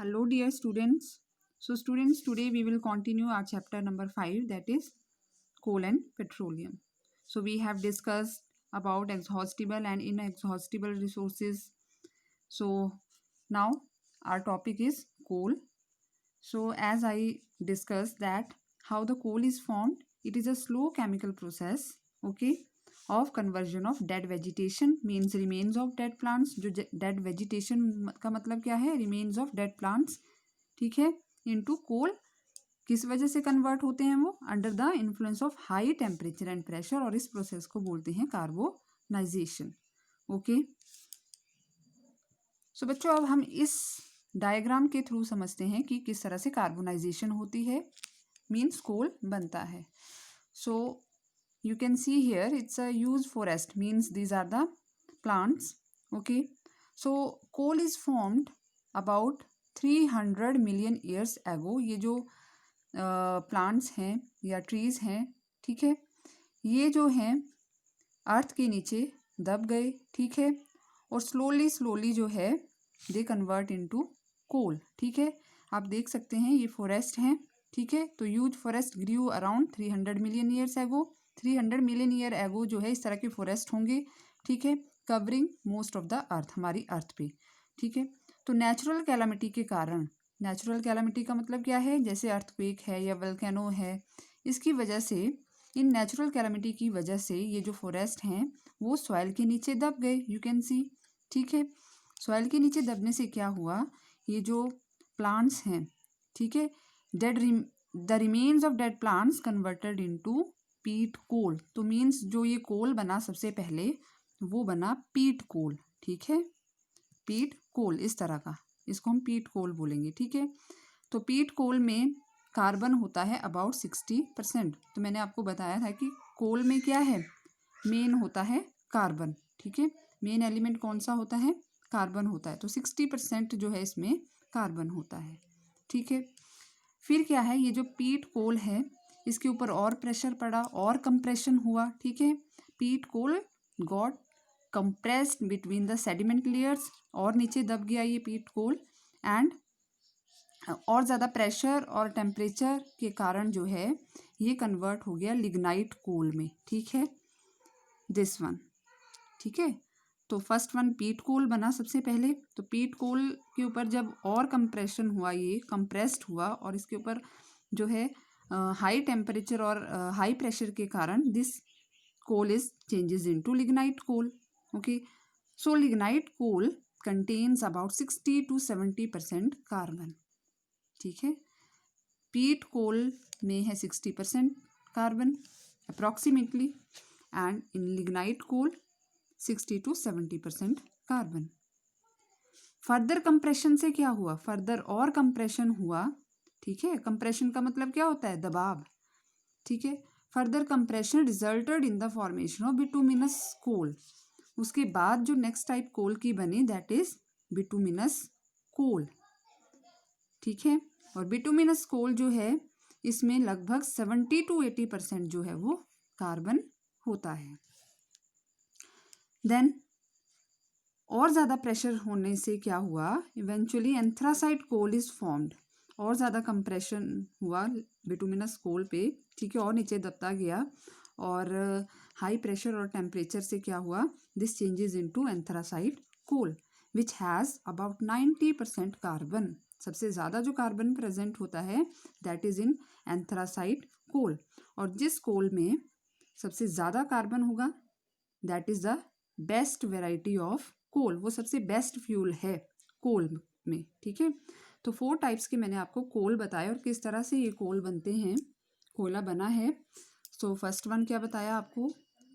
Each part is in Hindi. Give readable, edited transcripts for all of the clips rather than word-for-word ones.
Hello dear students. So students, today we will continue our chapter number 5, that is coal and petroleum. So we have discussed about exhaustible and inexhaustible resources. So now our topic is coal. So as I discussed that how the coal is formed, it is a slow chemical process, okay, of conversion of dead vegetation means remains of dead plants. जो dead vegetation का मतलब क्या है? Remains of dead plants, ठीक है, into coal. किस वजह से कन्वर्ट होते हैं वो? Under the influence of high temperature and pressure, और इस प्रोसेस को बोलते हैं कार्बोनाइजेशन. ओके, सो बच्चों अब हम इस डायग्राम के थ्रू समझते हैं कि किस तरह से कार्बोनाइजेशन होती है, मीन्स कोल बनता है. सो you can see here it's a used forest, means these are the plants. Okay, so coal is formed about 300 million years ago. ये जो प्लांट्स हैं या ट्रीज हैं, ठीक है, ये जो हैं अर्थ के नीचे दब गए, ठीक है, और स्लोली जो है दे कन्वर्ट इनटू कोल. ठीक है, आप देख सकते हैं ये फॉरेस्ट हैं, ठीक है. तो huge forest grew around 300 million years ago. 300 million year ago जो है इस तरह के फॉरेस्ट होंगे, ठीक है, covering most of the earth, हमारी अर्थ पे. ठीक है, तो नेचुरल कैलामिटी के कारण, नेचुरल कैलामिटी का मतलब क्या है? जैसे अर्थक्वेक है या वल्केनो है, इसकी वजह से, इन नेचुरल कैलामिटी की वजह से ये जो फॉरेस्ट हैं वो सॉइल के नीचे दब गए, यू कैन सी. ठीक है, सॉइल के नीचे दबने से क्या हुआ, ये जो प्लांट्स हैं, ठीक है, the remains of dead plants converted into पीट कोल. तो मीन्स जो ये कोल बना सबसे पहले वो बना पीट कोल. ठीक है, पीट कोल इस तरह का, इसको हम पीट कोल बोलेंगे. ठीक है, तो पीट कोल में कार्बन होता है अबाउट 60%. तो मैंने आपको बताया था कि कोल में क्या है, मेन होता है कार्बन. ठीक है, मेन एलिमेंट कौन सा होता है? कार्बन होता है. तो 60% जो है इसमें कार्बन होता है. ठीक है, फिर क्या है, ये जो पीट कोल है इसके ऊपर और प्रेशर पड़ा और कंप्रेशन हुआ. ठीक है, peat coal got compressed between the sediment layers, और नीचे दब गया ये पीट कोल, एंड और ज़्यादा प्रेशर और टेम्परेचर के कारण जो है ये कन्वर्ट हो गया लिग्नाइट कोल में. ठीक है, दिस वन. ठीक है, तो फर्स्ट वन पीट कोल बना सबसे पहले. तो पीट कोल के ऊपर जब और कंप्रेशन हुआ, ये कंप्रेस्ड हुआ, और इसके ऊपर जो है हाई टेम्परेचर और हाई प्रेशर के कारण this coal is changes into lignite coal. Okay, so lignite coal contains about 60 to 70% carbon. ठीक है, पीट कोल में है 60% carbon approximately, and in lignite coal 60 to 70% carbon. Further compression से क्या हुआ, फर्दर और कंप्रेशन हुआ. ठीक है, कंप्रेशन का मतलब क्या होता है? दबाव. ठीक है, further compression resulted in the formation of bituminous coal. उसके बाद जो नेक्स्ट टाइप कोल की बनी दैट इज बिटुमिनस कोल. ठीक है, और बिटुमिनस कोल जो है इसमें लगभग 70 to 80% जो है वो कार्बन होता है. देन और ज़्यादा प्रेशर होने से क्या हुआ, eventually anthracite coal is formed. और ज़्यादा कंप्रेशन हुआ बिटुमिनस कोल पे, ठीक है, और नीचे दबता गया, और हाई प्रेशर और टेम्परेचर से क्या हुआ, this changes into anthracite coal which has about 90% carbon. सबसे ज़्यादा जो कार्बन प्रेजेंट होता है that is in anthracite coal. और जिस कोल में सबसे ज़्यादा कार्बन होगा that is the best variety of coal, वो सबसे बेस्ट फ्यूल है कोल में. ठीक है, तो 4 टाइप्स के मैंने आपको कोल बताए और किस तरह से ये कोल बनते हैं, कोयला बना है. सो फर्स्ट वन क्या बताया आपको,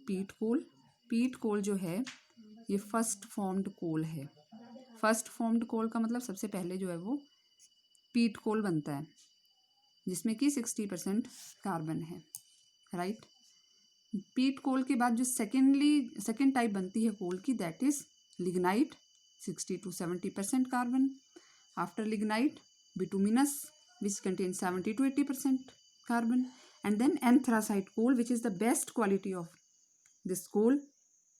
पीट कोल. पीट कोल जो है ये फर्स्ट फॉर्म्ड कोल है. फर्स्ट फॉर्म्ड कोल का मतलब सबसे पहले जो है वो पीट कोल बनता है, जिसमें कि 60% कार्बन है. राइट, पीट कोल के बाद जो सेकेंड टाइप बनती है कोल की that is lignite, 60 to 70% carbon. After lignite bituminous which contains 70 to 80% carbon, and then anthracite coal which is the best quality of this coal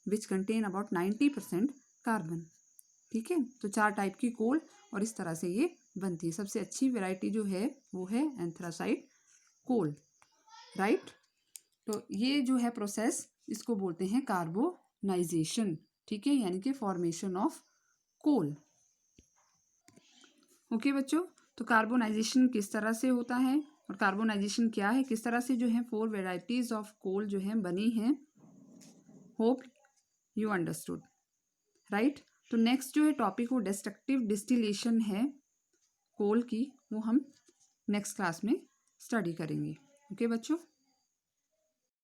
which contain about 90% carbon. ठीक है। तो 4 टाइप की कोल और इस तरह से ये बनती है। सबसे अच्छी वैरायटी जो है वो है एंथ्रासाइट कोल, राइट। तो ये जो है प्रोसेस, इसको बोलते हैं कार्बोनाइजेशन, ठीक है, यानी कि फॉर्मेशन ऑफ कोल। ओके बच्चों, तो कार्बोनाइजेशन किस तरह से होता है और कार्बोनाइजेशन क्या है, किस तरह से जो है 4 वेराइटीज ऑफ कोल जो है बनी हैं, होप यू अंडरस्टूड, राइट। तो नेक्स्ट जो है टॉपिक वो डिस्ट्रक्टिव डिस्टिलेशन है कोल की, वो हम नेक्स्ट क्लास में स्टडी करेंगे। ओके बच्चों।